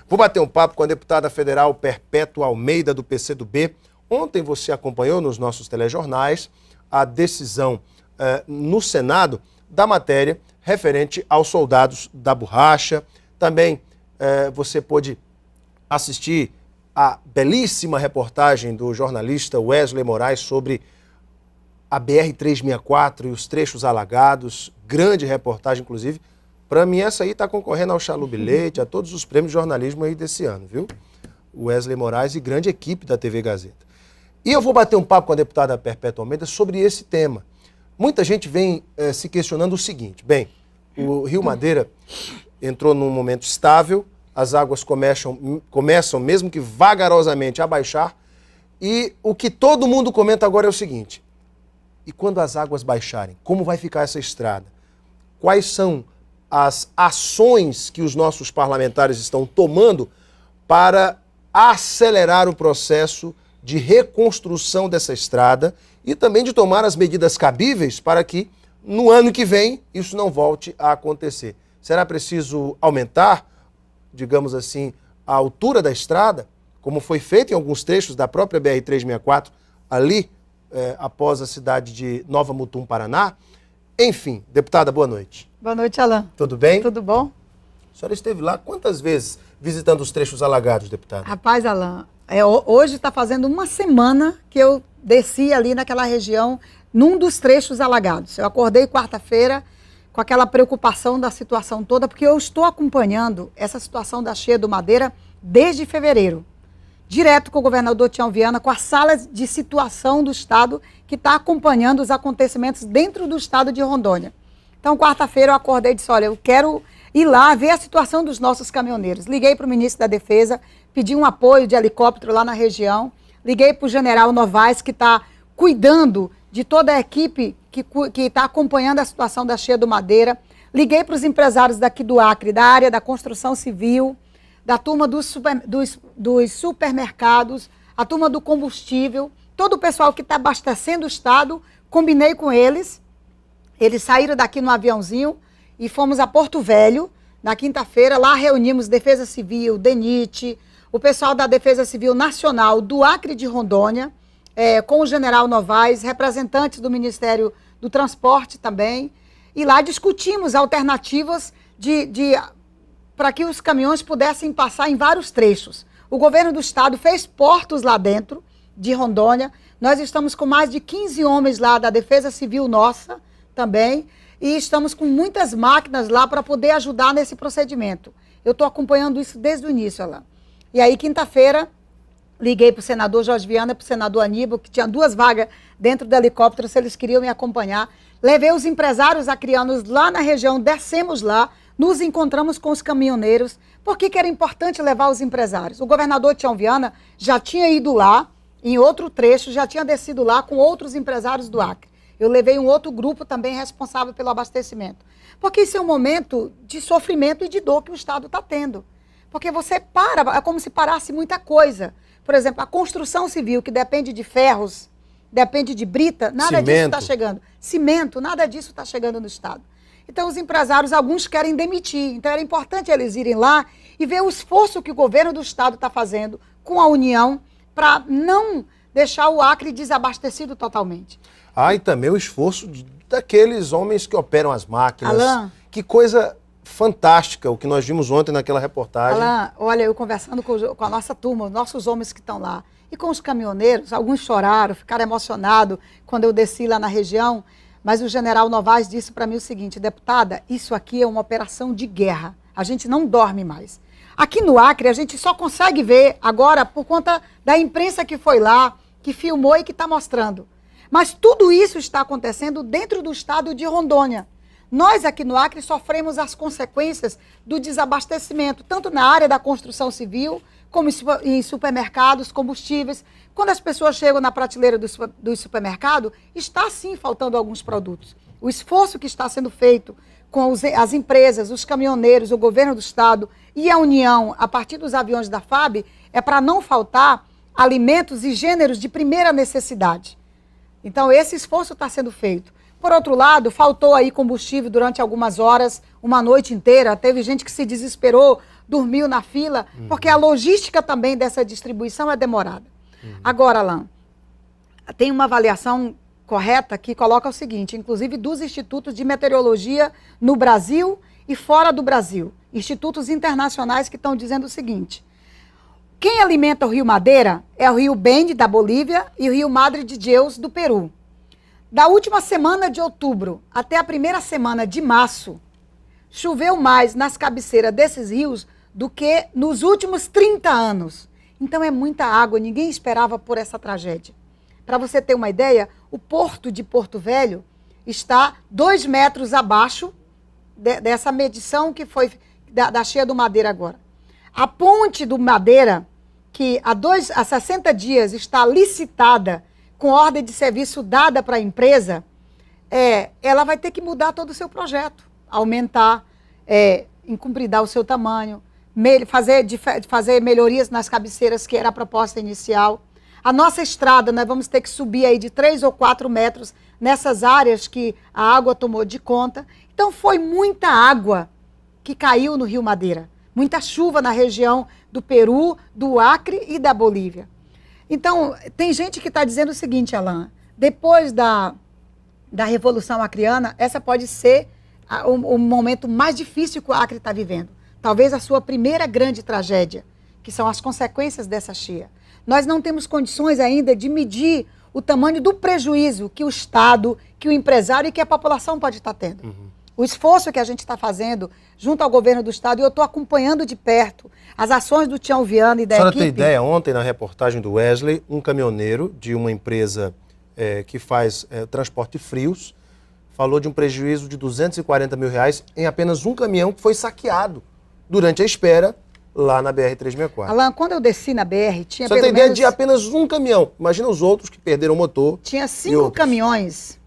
Vou bater um papo com a deputada federal Perpétua Almeida, do PCdoB. Ontem você acompanhou nos nossos telejornais a decisão no Senado da matéria referente aos soldados da borracha. Também você pôde assistir a belíssima reportagem do jornalista Wesley Moraes sobre a BR-364 e os trechos alagados. Grande reportagem, inclusive. Para mim, essa aí está concorrendo ao Chalu Bilhete, a todos os prêmios de jornalismo aí desse ano, viu? Wesley Moraes e grande equipe da TV Gazeta. E eu vou bater um papo com a deputada Perpétua Almeida sobre esse tema. Muita gente vem se questionando o seguinte: bem, o Rio Madeira entrou num momento estável, as águas começam mesmo que vagarosamente a baixar, e o que todo mundo comenta agora é o seguinte: e quando as águas baixarem, como vai ficar essa estrada? Quais são as ações que os nossos parlamentares estão tomando para acelerar o processo de reconstrução dessa estrada e também de tomar as medidas cabíveis para que no ano que vem isso não volte a acontecer? Será preciso aumentar, digamos assim, a altura da estrada, como foi feito em alguns trechos da própria BR-364, ali após a cidade de Nova Mutum, Paraná? Enfim, deputada, boa noite. Boa noite, Alain. Tudo bem? Tudo bom? A senhora esteve lá quantas vezes visitando os trechos alagados, deputada? Rapaz, Alain, hoje está fazendo uma semana que eu desci ali naquela região, num dos trechos alagados. Eu acordei quarta-feira com aquela preocupação da situação toda, porque eu estou acompanhando essa situação da cheia do Madeira desde fevereiro. Direto com o governador Tião Viana, com a sala de situação do Estado, que está acompanhando os acontecimentos dentro do Estado de Rondônia. Então, quarta-feira eu acordei e disse: olha, eu quero ir lá ver a situação dos nossos caminhoneiros. Liguei para o ministro da Defesa, pedi um apoio de helicóptero lá na região, liguei para o general Novaes, que está cuidando de toda a equipe que está acompanhando a situação da cheia do Madeira, liguei para os empresários daqui do Acre, da área da construção civil, da turma dos supermercados, a turma do combustível, todo o pessoal que está abastecendo o Estado. Combinei com eles, eles saíram daqui no aviãozinho e fomos a Porto Velho, na quinta-feira. Lá reunimos Defesa Civil, DENIT, o pessoal da Defesa Civil Nacional do Acre de Rondônia, com o general Novaes, representantes do Ministério do Transporte também, e lá discutimos alternativas para que os caminhões pudessem passar em vários trechos. O governo do estado fez portos lá dentro de Rondônia. Nós estamos com mais de 15 homens lá da Defesa Civil nossa também, e estamos com muitas máquinas lá para poder ajudar nesse procedimento. Eu estou acompanhando isso desde o início lá. E aí, quinta-feira, liguei para o senador Jorge Viana e para o senador Aníbal, que tinha 2 vagas dentro do helicóptero, se eles queriam me acompanhar. Levei os empresários acrianos lá na região, descemos lá, nos encontramos com os caminhoneiros. Por que era importante levar os empresários? O governador Tião Viana já tinha ido lá, em outro trecho, já tinha descido lá com outros empresários do Acre. Eu levei um outro grupo também responsável pelo abastecimento. Porque isso é um momento de sofrimento e de dor que o Estado está tendo. Porque você para, é como se parasse muita coisa. Por exemplo, a construção civil, que depende de ferros, depende de brita, nada disso está chegando. Cimento, nada disso está chegando no Estado. Então, os empresários, alguns querem demitir. Então, era importante eles irem lá e ver o esforço que o governo do Estado está fazendo com a União para não deixar o Acre desabastecido totalmente. E também o esforço daqueles homens que operam as máquinas. Alain, que coisa fantástica o que nós vimos ontem naquela reportagem. Alain, olha, eu conversando com a nossa turma, os nossos homens que estão lá, e com os caminhoneiros, alguns choraram, ficaram emocionados quando eu desci lá na região. Mas o general Novaes disse para mim o seguinte: deputada, isso aqui é uma operação de guerra. A gente não dorme mais. Aqui no Acre, a gente só consegue ver agora por conta da imprensa que foi lá, que filmou e que está mostrando. Mas tudo isso está acontecendo dentro do estado de Rondônia. Nós aqui no Acre sofremos as consequências do desabastecimento, tanto na área da construção civil, como em supermercados, combustíveis. Quando as pessoas chegam na prateleira do supermercado, está sim faltando alguns produtos. O esforço que está sendo feito com as empresas, os caminhoneiros, o governo do estado e a União, a partir dos aviões da FAB, é para não faltar alimentos e gêneros de primeira necessidade. Então, esse esforço está sendo feito. Por outro lado, faltou aí combustível durante algumas horas, uma noite inteira. Teve gente que se desesperou dormiu na fila, porque a logística também dessa distribuição é demorada. Agora, Alain, tem uma avaliação correta que coloca o seguinte, inclusive dos institutos de meteorologia no Brasil e fora do Brasil, institutos internacionais que estão dizendo o seguinte: quem alimenta o Rio Madeira é o Rio Beni, da Bolívia, e o Rio Madre de Deus, do Peru. Da última semana de outubro até a primeira semana de março, choveu mais nas cabeceiras desses rios do que nos últimos 30 anos. Então é muita água, ninguém esperava por essa tragédia. Para você ter uma ideia, o porto de Porto Velho está 2 metros abaixo dessa medição que foi da cheia do Madeira agora. A ponte do Madeira, que há 60 dias está licitada, com ordem de serviço dada para a empresa, ela vai ter que mudar todo o seu projeto, aumentar, incumpridar o seu tamanho, fazer melhorias nas cabeceiras, que era a proposta inicial. A nossa estrada, nós vamos ter que subir aí de 3 ou 4 metros nessas áreas que a água tomou de conta. Então foi muita água que caiu no Rio Madeira. Muita chuva na região do Peru, do Acre e da Bolívia. Então, tem gente que está dizendo o seguinte, Alain, depois da Revolução Acreana, essa pode ser o momento mais difícil que o Acre está vivendo. Talvez a sua primeira grande tragédia, que são as consequências dessa cheia. Nós não temos condições ainda de medir o tamanho do prejuízo que o Estado, que o empresário e que a população pode estar tendo. O esforço que a gente está fazendo junto ao governo do Estado, e eu estou acompanhando de perto as ações do Tião Viana e da equipe. A senhora tem ideia, ontem na reportagem do Wesley, um caminhoneiro de uma empresa que faz transporte de frios, falou de um prejuízo de R$240 mil em apenas um caminhão que foi saqueado durante a espera lá na BR-364. Alain, quando eu desci na BR, tinha pelo menos... Você tem ideia de apenas um caminhão. Imagina os outros que perderam o motor. Tinha 5 caminhões,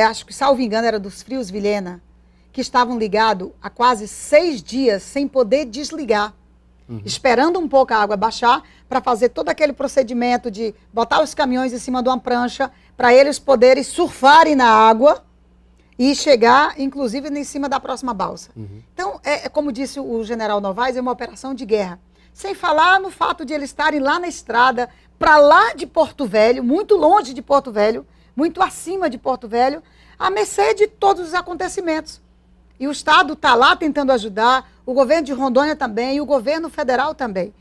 acho que, salvo engano, era dos Frios Vilhena, que estavam ligados há quase 6 dias sem poder desligar. Esperando um pouco a água baixar para fazer todo aquele procedimento de botar os caminhões em cima de uma prancha para eles poderem surfarem na água e chegar, inclusive, em cima da próxima balsa. Então, como disse o general Novaes, é uma operação de guerra. Sem falar no fato de eles estarem lá na estrada, para lá de Porto Velho, muito longe de Porto Velho, muito acima de Porto Velho, à mercê de todos os acontecimentos. E o Estado está lá tentando ajudar, o governo de Rondônia também, e o governo federal também.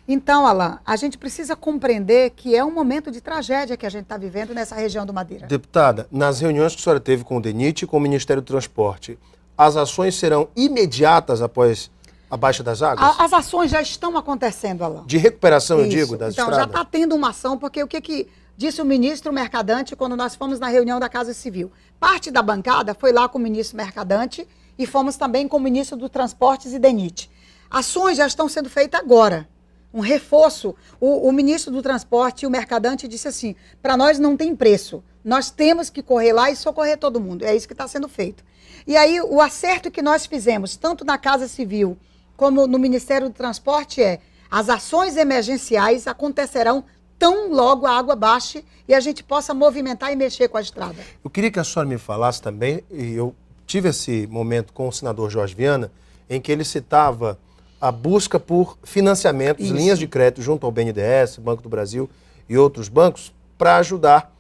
Então, Alain, a gente precisa compreender que é um momento de tragédia que a gente está vivendo nessa região do Madeira. Deputada, nas reuniões que a senhora teve com o DENIT e com o Ministério do Transporte, as ações serão imediatas após a baixa das águas? As ações já estão acontecendo, Alain. De recuperação, eu digo, das estradas? Então, já está tendo uma ação, porque o que disse o ministro Mercadante quando nós fomos na reunião da Casa Civil? Parte da bancada foi lá com o ministro Mercadante e fomos também com o ministro do Transportes e DENIT. Ações já estão sendo feitas agora. Um reforço. O ministro do Transporte e o Mercadante disse assim, para nós não tem preço. Nós temos que correr lá e socorrer todo mundo. É isso que está sendo feito. E aí, o acerto que nós fizemos, tanto na Casa Civil como no Ministério do Transporte, as ações emergenciais acontecerão tão logo a água baixe e a gente possa movimentar e mexer com a estrada. Eu queria que a senhora me falasse também, e eu tive esse momento com o senador Jorge Viana, em que ele citava a busca por financiamentos, linhas de crédito junto ao BNDES, Banco do Brasil e outros bancos, para ajudar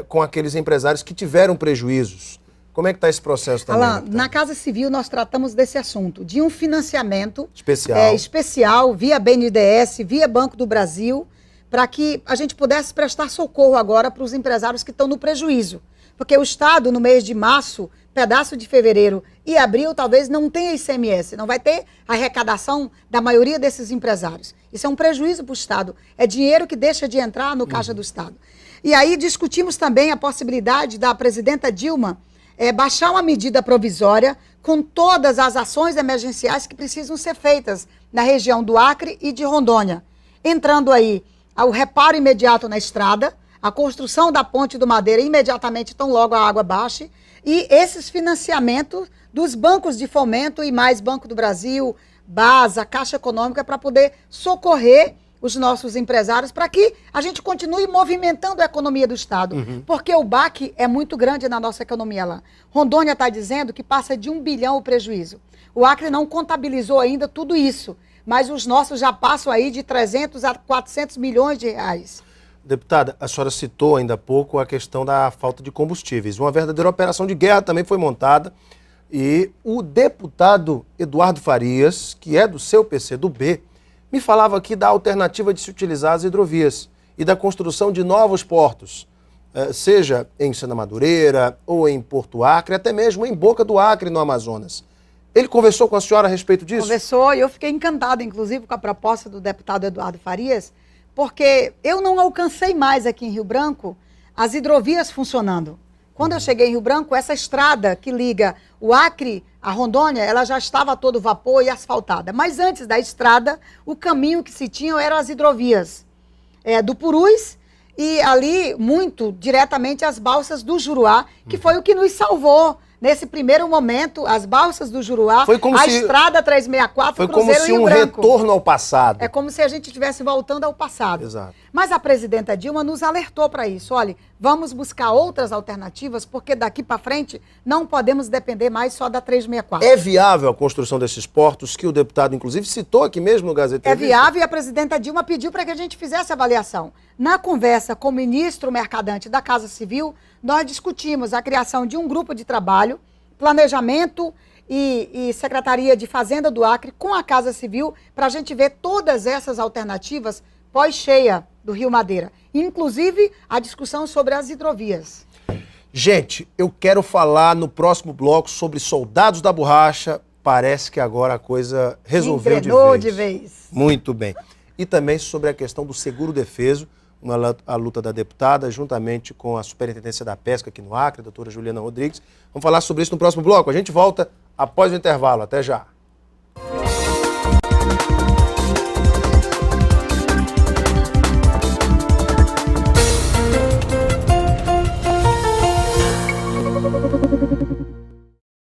com aqueles empresários que tiveram prejuízos. Como é que está esse processo também? Alain, na Casa Civil nós tratamos desse assunto, de um financiamento especial via BNDES, via Banco do Brasil, para que a gente pudesse prestar socorro agora para os empresários que estão no prejuízo. Porque o Estado, no mês de março, pedaço de fevereiro e abril, talvez não tenha ICMS, não vai ter arrecadação da maioria desses empresários. Isso é um prejuízo para o Estado, é dinheiro que deixa de entrar no caixa do Estado. E aí discutimos também a possibilidade da presidenta Dilma baixar uma medida provisória com todas as ações emergenciais que precisam ser feitas na região do Acre e de Rondônia. Entrando aí o reparo imediato na estrada, a construção da ponte do Madeira imediatamente, tão logo a água baixe, e esses financiamentos dos bancos de fomento e mais Banco do Brasil, BASA, Caixa Econômica, para poder socorrer os nossos empresários para que a gente continue movimentando a economia do Estado. Porque o baque é muito grande na nossa economia lá. Rondônia está dizendo que passa de 1 bilhão o prejuízo. O Acre não contabilizou ainda tudo isso, mas os nossos já passam aí de 300 a 400 milhões de reais. Deputada, a senhora citou ainda há pouco a questão da falta de combustíveis. Uma verdadeira operação de guerra também foi montada e o deputado Eduardo Farias, que é do seu PCdoB, me falava aqui da alternativa de se utilizar as hidrovias e da construção de novos portos, seja em Sena Madureira ou em Porto Acre, até mesmo em Boca do Acre, no Amazonas. Ele conversou com a senhora a respeito disso? Conversou e eu fiquei encantada, inclusive, com a proposta do deputado Eduardo Farias, porque eu não alcancei mais aqui em Rio Branco as hidrovias funcionando. Quando eu cheguei em Rio Branco, essa estrada que liga o Acre à Rondônia, ela já estava a todo vapor e asfaltada. Mas antes da estrada, o caminho que se tinha eram as hidrovias do Purus e ali, muito diretamente, as balsas do Juruá, que foi o que nos salvou. Nesse primeiro momento, as balsas do Juruá, estrada 364, foi como se um retorno ao passado. É como se a gente estivesse voltando ao passado. Exato. Mas a presidenta Dilma nos alertou para isso. Olha, vamos buscar outras alternativas, porque daqui para frente não podemos depender mais só da 364. É viável a construção desses portos, que o deputado, inclusive, citou aqui mesmo no Gazeta? É viável e a presidenta Dilma pediu para que a gente fizesse avaliação. Na conversa com o ministro Mercadante da Casa Civil, nós discutimos a criação de um grupo de trabalho, planejamento e Secretaria de Fazenda do Acre com a Casa Civil para a gente ver todas essas alternativas pós-cheia do Rio Madeira. Inclusive a discussão sobre as hidrovias. Gente, eu quero falar no próximo bloco sobre soldados da borracha. Parece que agora a coisa resolveu de vez. Muito bem. E também sobre a questão do seguro-defeso, a luta da deputada, juntamente com a Superintendência da Pesca aqui no Acre, a doutora Juliana Rodrigues. Vamos falar sobre isso no próximo bloco. A gente volta após o intervalo. Até já.